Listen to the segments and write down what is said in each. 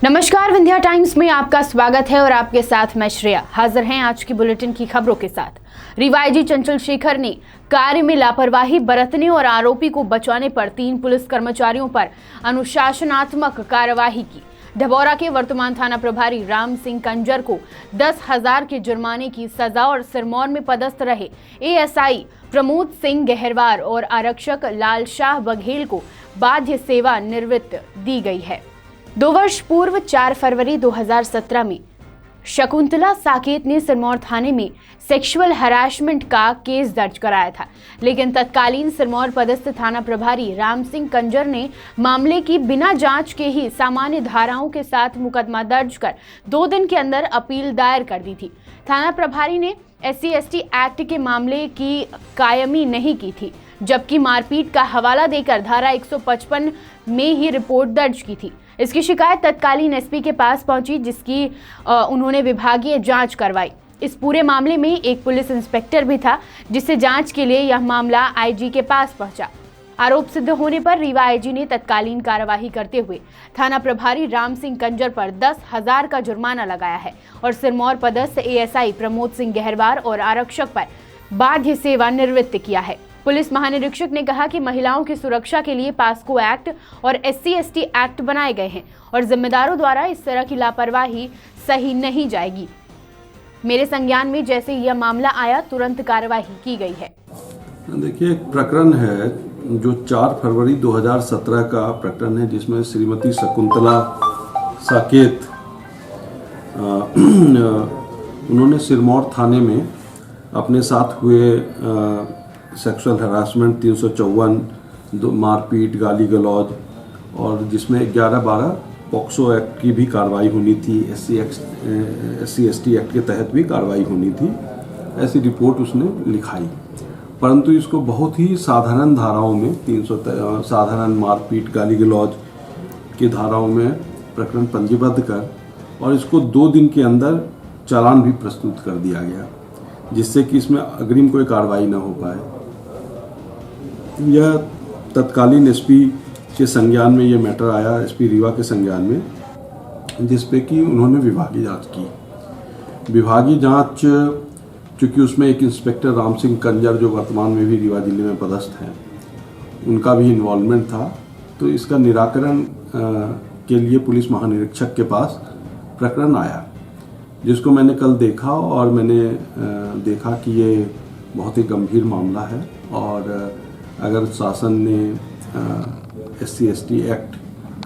नमस्कार, विंध्या टाइम्स में आपका स्वागत है और आपके साथ मैं श्रेया हाजिर हैं आज की बुलेटिन की खबरों के साथ। रीवा आईजी चंचल शेखर ने कार्य में लापरवाही बरतने और आरोपी को बचाने पर 3 पुलिस कर्मचारियों पर अनुशासनात्मक कार्यवाही की। ढबौरा के वर्तमान थाना प्रभारी राम सिंह कंजर को 10,000 के जुर्माने की सजा और सिरमौर में पदस्थ रहे एएसआई प्रमोद सिंह गहरवार और आरक्षक लाल शाह बघेल को बाध्य सेवा निवृत्त दी गई है। 2 वर्ष पूर्व 4 फरवरी 2017 में शकुंतला साकेत ने सिरमौर थाने में सेक्सुअल हरासमेंट का केस दर्ज कराया था, लेकिन तत्कालीन सिरमौर पदस्थ थाना प्रभारी राम सिंह कंजर ने मामले की बिना जांच के ही सामान्य धाराओं के साथ मुकदमा दर्ज कर 2 दिन के अंदर अपील दायर कर दी थी। थाना प्रभारी ने SC/ST एक्ट के मामले की कायमी नहीं की थी, जबकि मारपीट का हवाला देकर धारा 155 में ही रिपोर्ट दर्ज की थी। इसकी शिकायत तत्कालीन SP के पास पहुंची, जिसकी उन्होंने विभागीय जांच करवाई। इस पूरे मामले में एक पुलिस इंस्पेक्टर भी था, जिससे जांच के लिए यह मामला IG के पास पहुंचा। आरोप सिद्ध होने पर रीवा IG ने तत्कालीन कार्यवाही करते हुए थाना प्रभारी राम सिंह कंजर पर 10,000 का जुर्माना लगाया है और सिरमौर पदस्थ ASI प्रमोद सिंह गहरवार और आरक्षक पर बाध्य सेवा निवृत्त किया है। पुलिस महानिरीक्षक ने कहा कि महिलाओं की सुरक्षा के लिए पास्को एक्ट और SC/ST एक्ट बनाए गए हैं और जिम्मेदारों द्वारा इस तरह की लापरवाही सही नहीं जाएगी। मेरे संज्ञान में जैसे यह मामला आया, तुरंत कार्यवाही की गई है। देखिए, एक प्रकरण है जो 4 फरवरी 2017 का प्रकरण है, जिसमें श्रीमती शकुंतला साकेत उन्होंने सिरमौर थाने में अपने साथ हुए सेक्सुअल हरासमेंट 354 मारपीट, गाली गलौज और जिसमें 11-12 पॉक्सो एक्ट की भी कार्रवाई होनी थी, SC/ST एक्ट के तहत भी कार्रवाई होनी थी, ऐसी रिपोर्ट उसने लिखाई। परंतु इसको बहुत ही साधारण धाराओं में 300 साधारण मारपीट, गाली गलौज की धाराओं में प्रकरण पंजीबद्ध कर और इसको 2 दिन के अंदर चालान भी प्रस्तुत कर दिया गया, जिससे कि इसमें अग्रिम कोई कार्रवाई न हो पाए। यह तत्कालीन SP के संज्ञान में यह मैटर आया, SP रीवा के संज्ञान में, जिस पे कि उन्होंने विभागीय जांच की। विभागीय जांच, चूँकि उसमें एक इंस्पेक्टर राम सिंह कंजर जो वर्तमान में भी रीवा जिले में पदस्थ हैं, उनका भी इन्वॉल्वमेंट था, तो इसका निराकरण के लिए पुलिस महानिरीक्षक के पास प्रकरण आया, जिसको मैंने कल देखा और मैंने देखा कि ये बहुत ही गंभीर मामला है और अगर शासन ने SC/ST एक्ट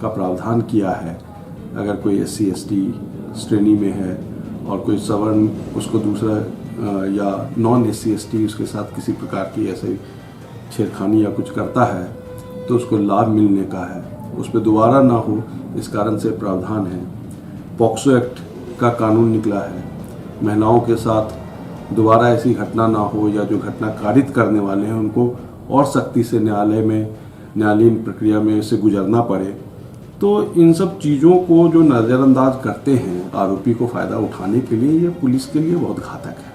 का प्रावधान किया है, अगर कोई SC/ST श्रेणी में है और कोई सवर्ण उसको दूसरा या नॉन SC/ST उसके साथ किसी प्रकार की ऐसे छेड़खानी या कुछ करता है, तो उसको लाभ मिलने का है, उस पर दोबारा ना हो, इस कारण से प्रावधान है। पॉक्सो एक्ट का कानून निकला है, महिलाओं के साथ दोबारा ऐसी घटना ना हो या जो घटना कारित करने वाले हैं उनको और सख्ती से न्यायालयीन प्रक्रिया में से गुजरना पड़े। तो इन सब चीज़ों को जो नज़रअंदाज करते हैं आरोपी को फ़ायदा उठाने के लिए, ये पुलिस के लिए बहुत घातक है।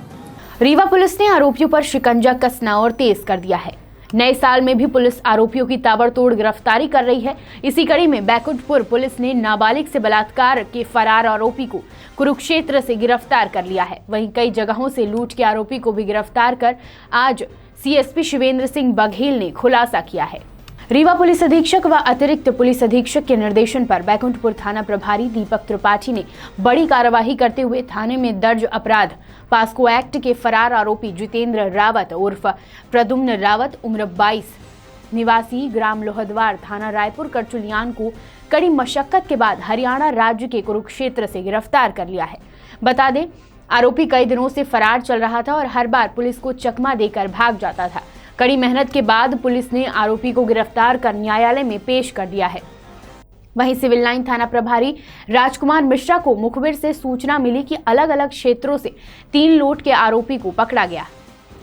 रीवा पुलिस ने आरोपियों पर शिकंजा कसना और तेज कर दिया है। नए साल में भी पुलिस आरोपियों की ताबड़तोड़ गिरफ्तारी कर रही है। इसी कड़ी में बैकुंठपुर पुलिस ने नाबालिग से बलात्कार के फरार आरोपी को कुरुक्षेत्र से गिरफ्तार कर लिया है। वहीं कई जगहों से लूट के आरोपी को भी गिरफ्तार कर आज CSP शिवेंद्र सिंह बघेल ने खुलासा किया है। रीवा पुलिस अधीक्षक व अतिरिक्त पुलिस अधीक्षक के निर्देशन पर बैकुंठपुर थाना प्रभारी दीपक त्रिपाठी ने बड़ी कार्यवाही करते हुए थाने में दर्ज अपराध पास्को एक्ट के फरार आरोपी जितेंद्र रावत उर्फ प्रद्युम्न रावत उम्र 22 निवासी ग्राम लोहद्वार थाना रायपुर करचुलियान को कड़ी मशक्कत के बाद हरियाणा राज्य के कुरुक्षेत्र से गिरफ्तार कर लिया है। बता दें, आरोपी कई दिनों से फरार चल रहा था और हर बार पुलिस को चकमा देकर भाग जाता था। कड़ी मेहनत के बाद पुलिस ने आरोपी को गिरफ्तार कर न्यायालय में पेश कर दिया है। वहीं सिविल लाइन थाना प्रभारी राजकुमार मिश्रा को मुखबिर से सूचना मिली कि अलग अलग क्षेत्रों से 3 लूट के आरोपी को पकड़ा गया।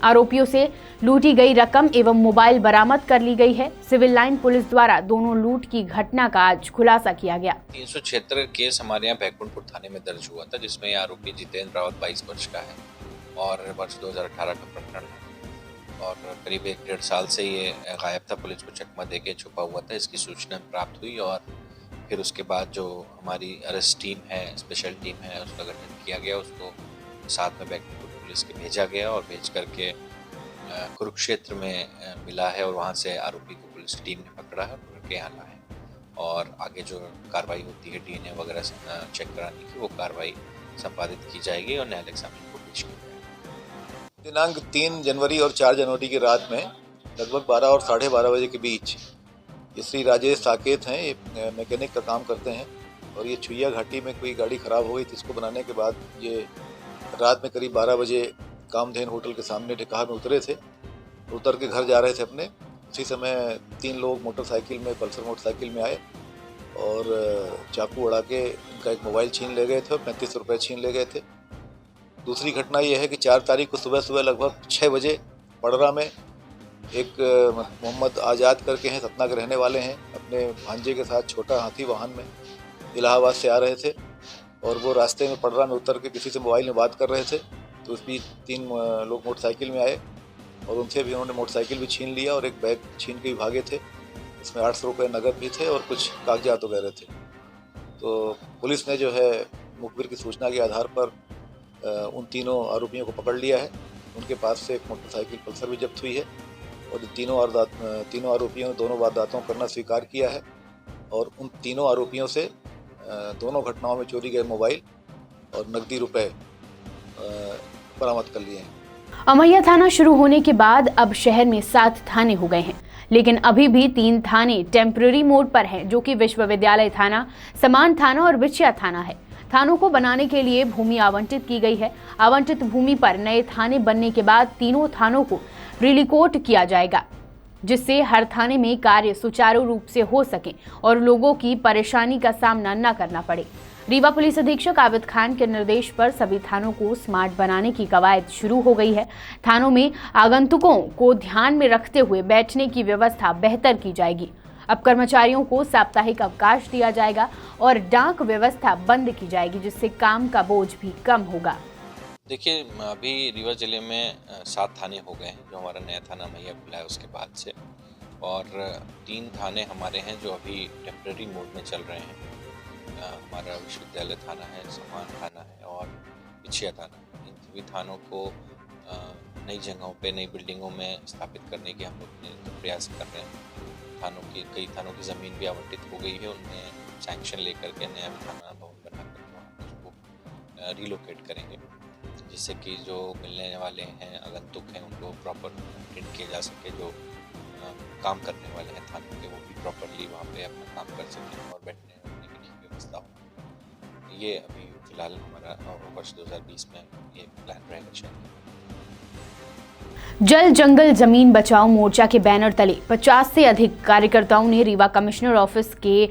आरोपियों से लूटी गई रकम एवं मोबाइल बरामद कर ली गई है। सिविल लाइन पुलिस द्वारा दोनों लूट की घटना का आज खुलासा किया गया। 376 केस हमारे यहाँ बैकुंठपुर थाने में दर्ज हुआ था, जिसमें आरोपी जितेंद्र रावत 22 वर्ष का है और वर्ष 2018 का प्रकरण है और करीब 1-1.5 साल से ये गायब था। पुलिस को चकमा देके छुपा हुआ था। इसकी सूचना प्राप्त हुई और फिर उसके बाद जो हमारी अरेस्ट टीम है, स्पेशल टीम है, उसका गठन किया गया, उसको साथ में बैकुंठपुर पुलिस के भेजा गया और भेज करके कुरुक्षेत्र में मिला है और वहाँ से आरोपी को पुलिस की टीम ने पकड़ा है और पकड़ के यहाँ लाया है। और आगे जो कार्रवाई होती है डीएनए वगैरह चेक कराने की, वो कार्रवाई संपादित की जाएगी और न्यायालयिक सामने को पेश किया जाएगा। दिनांक 3 जनवरी और 4 जनवरी की रात में लगभग 12 और 12:30 बजे के बीच ये श्री राजेश साकेत हैं, ये मैकेनिक का काम करते हैं और ये छुइया घाटी में कोई गाड़ी ख़राब हो गई थी। इसको बनाने के बाद ये रात में करीब 12 बजे कामधेन होटल के सामने ढिकाहा में उतरे थे। उतर के घर जा रहे थे अपने, उसी समय 3 लोग मोटरसाइकिल में, पल्सर मोटरसाइकिल में आए और चाकू उड़ा के उनका एक मोबाइल छीन ले गए थे और 35 रुपये छीन ले गए थे। दूसरी घटना ये है कि 4 तारीख को सुबह लगभग 6 बजे पड़रा में एक मोहम्मद आज़ाद करके हैं, सतना के रहने वाले हैं, अपने भांजे के साथ छोटा हाथी वाहन में इलाहाबाद से आ रहे थे और वो रास्ते में पड़रा में उतर के किसी से मोबाइल में बात कर रहे थे। तो उस बीच 3 लोग मोटरसाइकिल में आए और उनसे भी उन्होंने मोटरसाइकिल भी छीन लिया और एक बैग छीन के भी भागे थे। इसमें 800 रुपये नगद भी थे और कुछ कागजात वगैरह थे। तो पुलिस ने जो है मुखबिर की सूचना के आधार पर उन तीनों आरोपियों को पकड़ लिया है। उनके पास से एक मोटरसाइकिल पल्सर भी जब्त हुई है और तीनों आरोपियों ने दोनों वारदातों को करना स्वीकार किया है और उन तीनों आरोपियों से दोनों घटनाओं में चोरी गए मोबाइल और नकदी रुपए बरामद कर लिए हैं। अमैया थाना शुरू होने के बाद अब शहर में 7 थाने हो गए हैं, लेकिन अभी भी 3 थाने टेम्पररी मोड पर हैं, जो कि विश्वविद्यालय थाना, समान थाना और बिछिया थाना है। थानों को बनाने के लिए भूमि आवंटित की गई है। आवंटित भूमि पर नए थाने बनने के बाद तीनों थानों को रिलीकोट किया जाएगा, जिससे हर थाने में कार्य सुचारू रूप से हो सके और लोगों की परेशानी का सामना न करना पड़े। रीवा पुलिस अधीक्षक आबिद खान के निर्देश पर सभी थानों को स्मार्ट बनाने की कवायद शुरू हो गई है। थानों में आगंतुकों को ध्यान में रखते हुए बैठने की व्यवस्था बेहतर की जाएगी। अब कर्मचारियों को साप्ताहिक अवकाश दिया जाएगा और डाक व्यवस्था बंद की जाएगी, जिससे काम का बोझ भी कम होगा। देखिए, अभी रीवा जिले में 7 थाने हो गए हैं, जो हमारा नया थाना मैया खुला है उसके बाद से, और 3 थाने हमारे हैं जो अभी टेम्पररी मोड में चल रहे हैं। हमारा विश्वविद्यालय थाना है, समान थाना है और बिछिया थाना है। इन सभी थानों को नई जगहों पे, नई बिल्डिंगों में स्थापित करने के हम लोग प्रयास कर रहे हैं। कई थानों की ज़मीन भी आवंटित हो गई है, उनमें सैंक्शन लेकर के नया थाना भवन बना कर उसको रिलोकेट करेंगे, जिससे कि जो मिलने वाले हैं, आगंतुक हैं, उनको प्रॉपर ट्रीट किया जा सके। जो काम करने वाले हैं थानों के, वो भी प्रॉपरली वहाँ पे अपना काम कर सकें और बैठने उठने की ठीक व्यवस्था हो। ये अभी फिलहाल हमारा वर्ष 2020 में ये प्लान रहेगा। जल जंगल जमीन बचाओ मोर्चा के बैनर तले 50 से अधिक कार्यकर्ताओं ने रीवा कमिश्नर ऑफिस के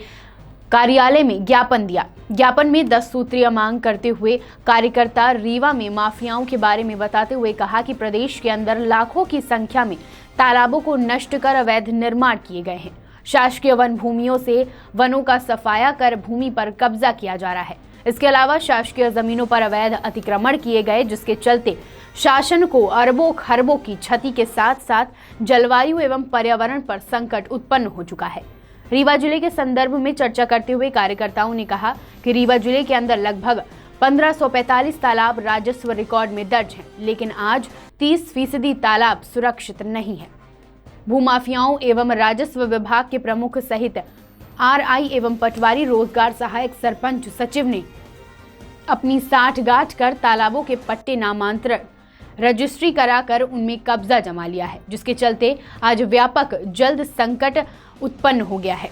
कार्यालय में ज्ञापन दिया। ज्ञापन में 10 सूत्रीय मांग करते हुए कार्यकर्ता रीवा में माफियाओं के बारे में बताते हुए कहा कि प्रदेश के अंदर लाखों की संख्या में तालाबों को नष्ट कर अवैध निर्माण किए गए हैं। शासकीय वन भूमियों से वनों का सफाया कर भूमि पर कब्जा किया जा रहा है। इसके अलावा शासकीय जमीनों पर अवैध अतिक्रमण किए गए, जिसके चलते शासन को अरबों खरबों की क्षति के साथ साथ जलवायु एवं पर्यावरण पर संकट उत्पन्न हो चुका है। रीवा जिले के संदर्भ में चर्चा करते हुए कार्यकर्ताओं ने कहा कि रीवा जिले के अंदर लगभग 1545 तालाब राजस्व रिकॉर्ड में दर्ज हैं, लेकिन आज 30% तालाब सुरक्षित नहीं है। भूमाफियाओं एवं राजस्व विभाग के प्रमुख सहित आरआई एवं पटवारी रोजगार सहायक सरपंच सचिव ने अपनी 60 गांठ कर तालाबों के पट्टे नामांतरण रजिस्ट्री कराकर उनमें कब्जा जमा लिया है, जिसके चलते आज व्यापक जल्द संकट उत्पन्न हो गया है।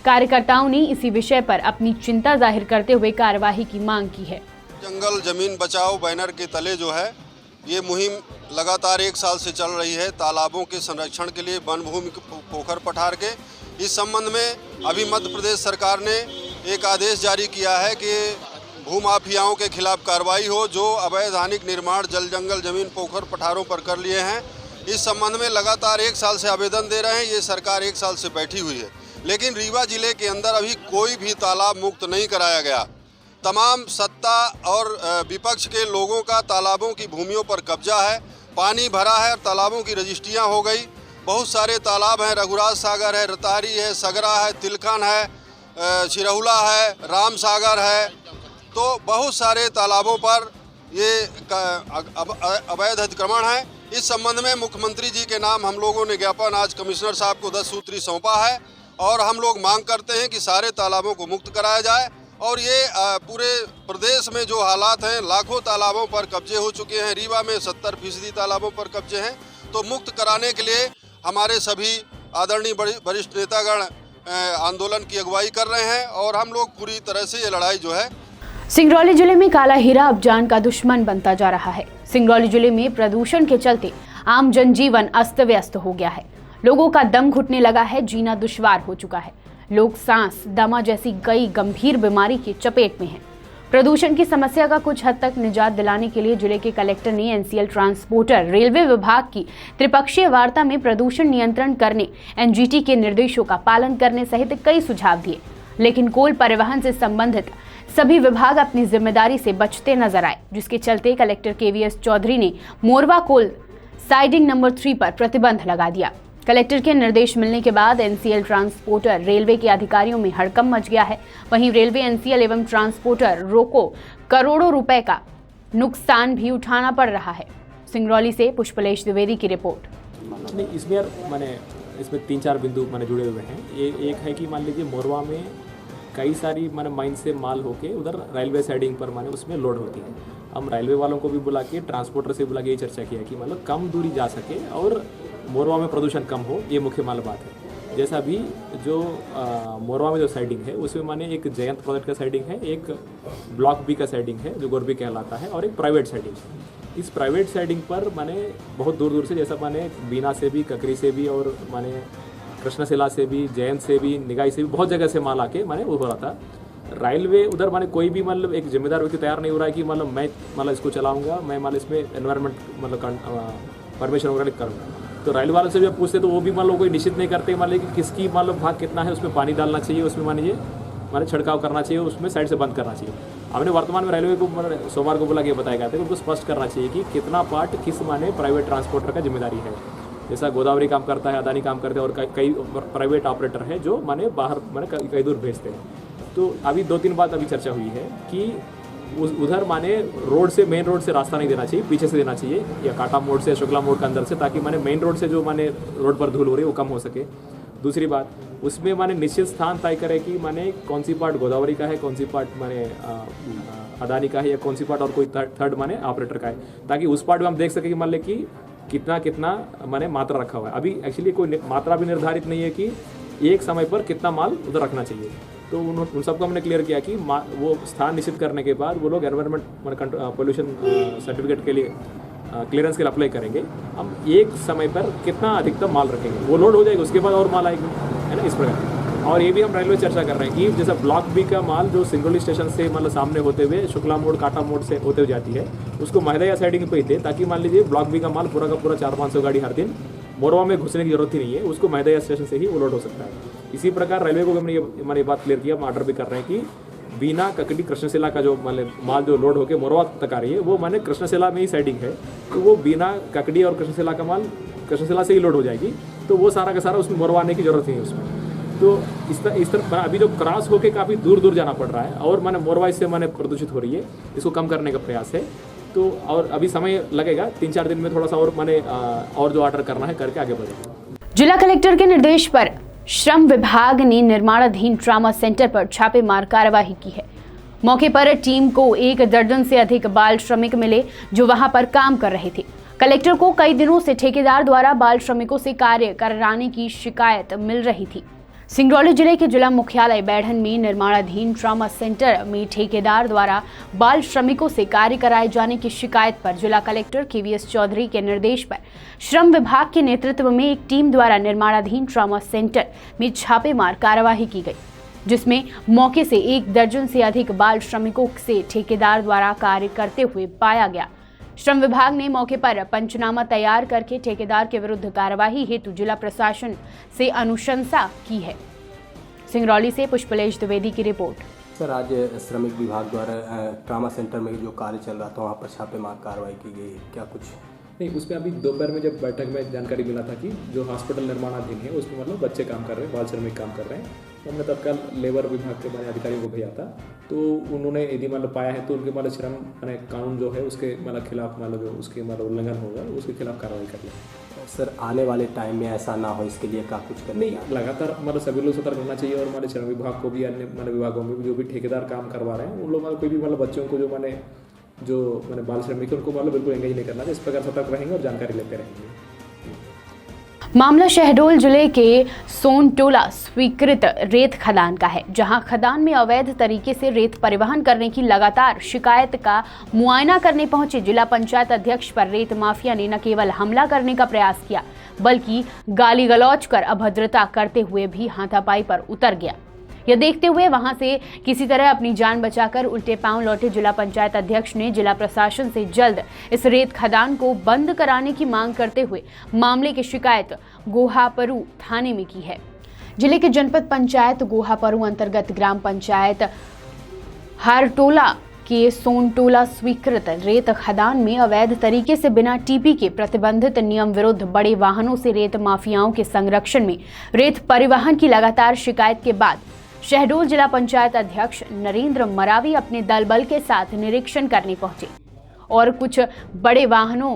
कार्यकर्ताओं ने इसी विषय पर अपनी चिंता जाहिर करते हुए कार्यवाही की मांग की है। जंगल जमीन बचाओ बैनर के तले जो है ये मुहिम लगातार 1 साल से चल रही है, तालाबों के संरक्षण के लिए, वन भूमि पोखर पठार के। इस संबंध में अभी मध्य प्रदेश सरकार ने एक आदेश जारी किया है कि भूमाफियाओं के खिलाफ कार्रवाई हो, जो अवैधानिक निर्माण जल जंगल जमीन पोखर पठारों पर कर लिए हैं। इस संबंध में लगातार 1 साल से आवेदन दे रहे हैं। ये सरकार 1 साल से बैठी हुई है, लेकिन रीवा जिले के अंदर अभी कोई भी तालाब मुक्त नहीं कराया गया। तमाम सत्ता और विपक्ष के लोगों का तालाबों की भूमियों पर कब्जा है, पानी भरा है और तालाबों की रजिस्ट्रियाँ हो गई। बहुत सारे तालाब हैं, रघुराज सागर है, रतारी है, सगरा है, तिलखन है, छिरहुला है, राम सागर है, तो बहुत सारे तालाबों पर ये अवैध अतिक्रमण है। इस संबंध में मुख्यमंत्री जी के नाम हम लोगों ने ज्ञापन आज कमिश्नर साहब को 10 सूत्री सौंपा है और हम लोग मांग करते हैं कि सारे तालाबों को मुक्त कराया जाए। और ये पूरे प्रदेश में जो हालात हैं, लाखों तालाबों पर कब्जे हो चुके हैं, रीवा में 70% तालाबों पर कब्जे हैं, तो मुक्त कराने के लिए हमारे सभी आदरणीय वरिष्ठ नेतागण आंदोलन की अगुवाई कर रहे हैं और हम लोग पूरी तरह से ये लड़ाई जो है। सिंगरौली जिले में काला हीरा अब जान का दुश्मन बनता जा रहा है। सिंगरौली जिले में प्रदूषण के चलते आम जनजीवन अस्त व्यस्त हो गया है। लोगों का दम घुटने लगा है, जीना दुश्वार हो चुका है। लोग सांस, दमा जैसी कई गंभीर बीमारी की चपेट में हैं। प्रदूषण की समस्या का कुछ हद तक निजात दिलाने के लिए जिले के कलेक्टर ने एनसीएल ट्रांसपोर्टर, रेलवे विभाग की त्रिपक्षीय वार्ता में प्रदूषण नियंत्रण करने, एनजीटी के निर्देशों का पालन करने सहित कई सुझाव दिए। लेकिन कोल परिवहन से संबंधित सभी विभाग अपनी जिम्मेदारी से बचते नजर आए, जिसके चलते कलेक्टर केवीएस चौधरी ने मोरवा कोल साइडिंग नंबर 3 पर प्रतिबंध लगा दिया। कलेक्टर के निर्देश मिलने के बाद एनसीएल ट्रांसपोर्टर, रेलवे के अधिकारियों में हड़कंप मच गया है। वहीं रेलवे, एनसीएल एवं ट्रांसपोर्टर रोको करोड़ों रुपए का नुकसान भी उठाना पड़ रहा है। सिंगरौली से पुष्पलेश द्विवेदी की रिपोर्ट। नहीं, इसमें 3-4 बिंदु जुड़े हुए हैं। एक है कि मान लीजिए मोरवा में कई सारी माइन से माल होके उधर रेलवे साइडिंग पर उसमें लोड होती है। हम रेलवे वालों को भी बुला के, ट्रांसपोर्टर से बुला के ये चर्चा किया कि कम दूरी जा सके और मोरवा में प्रदूषण कम हो, ये मुख्य बात है। जैसा अभी जो मोरवा में जो साइडिंग है उसमें एक जयंत प्रोजेक्ट का साइडिंग है, एक ब्लॉक बी का साइडिंग है जो गोरबी कहलाता है, और एक प्राइवेट साइडिंग है। इस प्राइवेट साइडिंग पर बहुत दूर दूर से, जैसा बीना से भी, ककरी से भी और कृष्णशिला से भी, जयंत से भी, निगाई से भी, बहुत जगह से माल आके वो हो रहा था। रेलवे उधर कोई भी एक जिम्मेदार व्यक्ति तैयार नहीं हो रहा है कि मैं इसको चलाऊंगा, मैं इसमें एनवायरनमेंट परमिशन वगैरह करूँगा। तो रेलवे वालों से भी पूछते तो वो भी कोई निश्चित नहीं करते कि किसकी भाग कितना है, उसमें पानी डालना चाहिए, उसमें छिड़काव करना चाहिए, उसमें साइड से बंद करना चाहिए। हमने वर्तमान में रेलवे को सोमवार को बोला कि बताया गया था कि उनको स्पष्ट करना चाहिए कि कितना पार्ट किस प्राइवेट ट्रांसपोर्टर का जिम्मेदारी है। जैसा गोदावरी काम करता है, अदानी काम करते हैं और कई प्राइवेट ऑपरेटर हैं जो बाहर कई दूर भेजते हैं। तो अभी 2-3 बात अभी चर्चा हुई है कि उधर रोड से, मेन रोड से रास्ता नहीं देना चाहिए, पीछे से देना चाहिए, या काटा मोड़ से, शुक्ला मोड़ के अंदर से, ताकि मेन रोड से जो रोड पर धूल हो रही है वो कम हो सके। दूसरी बात, उसमें निश्चित स्थान तय करे कि कौन सी पार्ट गोदावरी का है, कौन सी पार्ट अदानी का है, या कौन सी पार्ट और कोई थर्ड ऑपरेटर का है, ताकि उस पार्ट में हम देख सके कि कितना मात्रा रखा हुआ है। अभी एक्चुअली कोई मात्रा भी निर्धारित नहीं है कि एक समय पर कितना माल उधर रखना चाहिए। तो उन सबको हमने क्लियर किया कि वो स्थान निश्चित करने के बाद वो लोग एनवायरनमेंट पोल्यूशन सर्टिफिकेट के लिए क्लियरेंस के लिए अप्लाई करेंगे। हम एक समय पर कितना अधिकतम माल रखेंगे, वो लोड हो जाएगा, उसके बाद और माल आएगी, है ना, इस प्रकार। और ये भी हम रेलवे चर्चा कर रहे हैं कि जैसा ब्लॉक बी का माल जो सिंगरौली स्टेशन से सामने होते हुए शुक्ला मोड़, काटा मोड़ से होते हुए जाती है, उसको महदया साइडिंग पे ही दे, ताकि मान लीजिए ब्लॉक बी का माल पूरा का पूरा 400-500 गाड़ी हर दिन मोरवा में घुसने की जरूरत ही नहीं है, उसको महदया स्टेशन से ही वो लोड हो सकता है। इसी प्रकार रेलवे को हमने ये बात क्लियर किया, हम ऑर्डर भी कर रहे हैं कि बीना, ककड़ी, कृष्णशिला का जो माल जो लोड होकर मोरवा तक आ रही है वो कृष्णशिला में ही साइडिंग है, तो वो बीना, ककड़ी और कृष्णशिला का माल कृष्णशिला से ही लोड हो जाएगी, तो वो सारा का सारा उसमें मोरवा आने की जरूरत नहीं है उसमें। तो इस तरह अभी जो क्रॉस होके काफ़ी दूर दूर जाना पड़ रहा है और मोरवा इससे प्रदूषित हो रही है, इसको कम करने का प्रयास है। तो और अभी समय लगेगा, 3-4 दिन में थोड़ा सा और जो ऑर्डर करना है करके आगे बढ़ेगा। जिला कलेक्टर के निर्देश पर श्रम विभाग ने निर्माणाधीन ट्रॉमा सेंटर पर छापेमार कार्यवाही की है। मौके पर टीम को 1 दर्जन से अधिक बाल श्रमिक मिले जो वहां पर काम कर रहे थे। कलेक्टर को कई दिनों से ठेकेदार द्वारा बाल श्रमिकों से कार्य कराने की शिकायत मिल रही थी। सिंगरौली जिले के जिला मुख्यालय बैढ़न में निर्माणाधीन ट्रॉमा सेंटर में ठेकेदार द्वारा बाल श्रमिकों से कार्य कराए जाने की शिकायत पर जिला कलेक्टर केवीएस चौधरी के निर्देश पर श्रम विभाग के नेतृत्व में एक टीम द्वारा निर्माणाधीन ट्रॉमा सेंटर में छापेमार कार्यवाही की गई, जिसमें मौके से 1 दर्जन से अधिक बाल श्रमिकों से ठेकेदार द्वारा कार्य करते हुए पाया गया। श्रम विभाग ने मौके पर पंचनामा तैयार करके ठेकेदार के विरुद्ध कार्यवाही हेतु जिला प्रशासन से अनुशंसा की है। सिंगरौली से पुष्पलेश द्विवेदी की रिपोर्ट। सर, आज श्रमिक विभाग द्वारा ट्रॉमा सेंटर में जो कार्य चल रहा था वहाँ पर छापेमार कार्रवाई की गई, क्या कुछ? नहीं, उसमें अभी दोपहर में जब बैठक में जानकारी मिला था कि जो हॉस्पिटल निर्माणाधीन है उसमें बच्चे काम कर रहे हैं, बाल श्रमिक काम कर रहे हैं, हमने तत्काल लेबर विभाग के माने अधिकारियों को भेजा था, तो उन्होंने यदि मतलब पाया है तो उनके मतलब श्रम माने कानून जो है उसके मतलब खिलाफ मतलब जो उसके मतलब उल्लंघन होगा उसके खिलाफ कार्रवाई कर लें। सर आने वाले टाइम में ऐसा ना हो इसके लिए क्या कुछ करना नहीं, लगातार मतलब सभी लोग सतर्क रहना चाहिए और हमारे श्रम विभाग को भी, अन्य मतलब विभागों में भी जो भी ठेकेदार काम करवा रहे हैं उन लोग कोई भी मतलब बच्चों को जो मैंने बाल श्रमिक उनको मतलब बिल्कुल एंगेज नहीं करना, इस प्रकार सतर्क रहेंगे और जानकारी लेते रहेंगे। मामला शहडोल जिले के सोनटोला स्वीकृत रेत खदान का है, जहां खदान में अवैध तरीके से रेत परिवहन करने की लगातार शिकायत का मुआयना करने पहुंचे जिला पंचायत अध्यक्ष पर रेत माफिया ने न केवल हमला करने का प्रयास किया बल्कि गाली गलौज कर अभद्रता करते हुए भी हाथापाई पर उतर गया। यह देखते हुए वहां से किसी तरह अपनी जान बचाकर उल्टे पांव लौटे जिला पंचायत अध्यक्ष ने जिला प्रशासन से जल्द इस रेत खदान को बंद कराने की मांग करते हुए मामले की शिकायत गोहापरू थाने में की है। जिले के जनपद पंचायत गोहापरू अंतर्गत ग्राम पंचायत हारटोला के सोनटोला स्वीकृत रेत खदान में अवैध तरीके से बिना टीपी के प्रतिबंधित नियम विरुद्ध बड़े वाहनों से रेत माफियाओं के संरक्षण में रेत परिवहन की लगातार शिकायत के बाद शहडोल जिला पंचायत अध्यक्ष नरेंद्र मरावी अपने दल बल के साथ निरीक्षण करने पहुंचे और कुछ बड़े वाहनों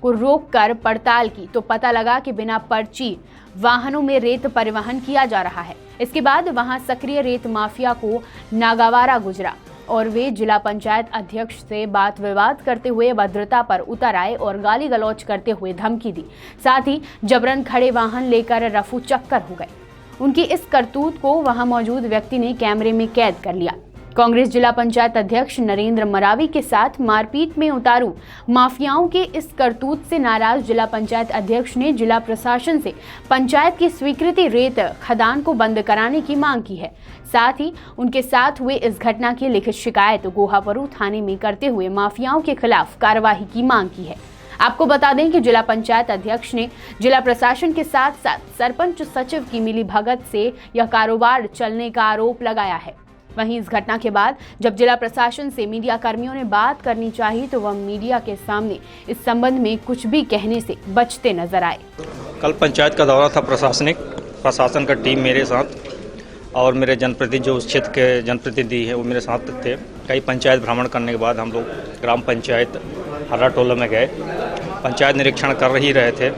को रोककर पड़ताल की तो पता लगा कि बिना पर्ची वाहनों में रेत परिवहन किया जा रहा है। इसके बाद वहां सक्रिय रेत माफिया को नागावारा गुजरा और वे जिला पंचायत अध्यक्ष से बात विवाद करते हुए अभद्रता पर उतर आए और गाली गलौज करते हुए धमकी दी। साथ ही जबरन खड़े वाहन लेकर रफू चक्कर हो गए। उनकी इस करतूत को वहां मौजूद व्यक्ति ने कैमरे में कैद कर लिया। कांग्रेस जिला पंचायत अध्यक्ष नरेंद्र मरावी के साथ मारपीट में उतारू माफियाओं के इस करतूत से नाराज जिला पंचायत अध्यक्ष ने जिला प्रशासन से पंचायत की स्वीकृति रेत खदान को बंद कराने की मांग की है। साथ ही उनके साथ हुए इस घटना की लिखित शिकायत गोहापरू थाने में करते हुए माफियाओं के खिलाफ कार्रवाई की मांग की है। आपको बता दें कि जिला पंचायत अध्यक्ष ने जिला प्रशासन के साथ साथ सरपंच सचिव की मिलीभगत से यह कारोबार चलने का आरोप लगाया है। वहीं इस घटना के बाद जब जिला प्रशासन से मीडिया कर्मियों ने बात करनी चाहिए तो वह मीडिया के सामने इस संबंध में कुछ भी कहने से बचते नजर आए। कल पंचायत का दौरा था प्रशासन का टीम मेरे साथ और मेरे जनप्रतिनिधि जो उस क्षेत्र के जनप्रतिनिधि है वो मेरे साथ थे। कई पंचायत भ्रमण करने के बाद हम लोग ग्राम पंचायत हर्राटोला में गए, पंचायत निरीक्षण कर ही रहे थे।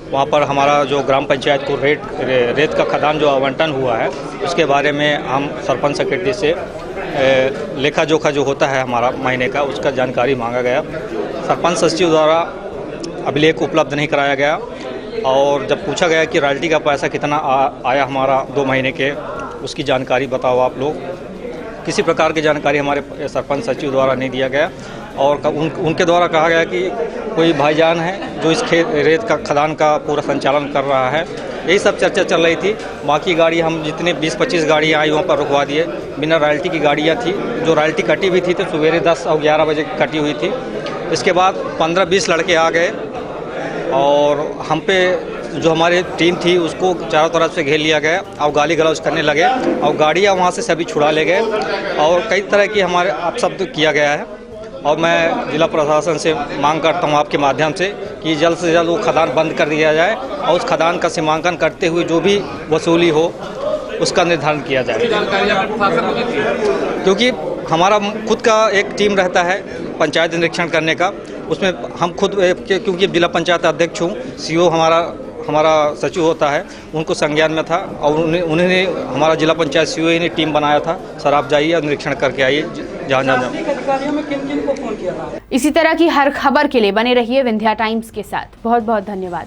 वहाँ पर हमारा जो ग्राम पंचायत को रेत का खदान जो आवंटन हुआ है उसके बारे में हम सरपंच सेक्रेटरी से लेखा जोखा जो होता है हमारा महीने का उसका जानकारी मांगा गया। सरपंच सचिव द्वारा अभिलेख उपलब्ध नहीं कराया गया और जब पूछा गया कि रॉयल्टी का पैसा कितना आया हमारा 2 महीने के, उसकी जानकारी बताओ आप लोग, किसी प्रकार की जानकारी हमारे सरपंच सचिव द्वारा नहीं दिया गया। और उनके द्वारा कहा गया कि कोई भाईजान है जो इस रेत का खदान का पूरा संचालन कर रहा है। यही सब चर्चा चल रही थी। बाकी गाड़ी हम जितने 20-25 गाड़ियाँ आई वहाँ पर रुकवा दिए। बिना रॉयल्टी की गाड़ियाँ थी, जो रॉयल्टी कटी हुई थी तो सवेरे 10 और 11 बजे कटी हुई थी। इसके बाद 15-20 लड़के आ गए और हम पे जो हमारी टीम थी उसको चारों तरफ से घेर लिया गया और गाली गलौज करने लगे और गाड़ियाँ वहाँ से सभी छुड़ा ले गए और कई तरह की हमारे अपशब्द किया गया है। और मैं जिला प्रशासन से मांग करता हूं आपके माध्यम से कि जल्द से जल्द वो खदान बंद कर दिया जाए और उस खदान का सीमांकन करते हुए जो भी वसूली हो उसका निर्धारण किया जाए। क्योंकि हमारा खुद का एक टीम रहता है पंचायत निरीक्षण करने का, उसमें हम खुद क्योंकि जिला पंचायत अध्यक्ष हूँ, सीओ हमारा सचिव होता है, उनको संज्ञान में था और उन्होंने हमारा जिला पंचायत सीओ ने टीम बनाया था। सर आप जाइए और निरीक्षण करके आइए जहाँ इसी तरह की हर खबर के लिए बने रहिए विंध्या टाइम्स के साथ। बहुत बहुत धन्यवाद।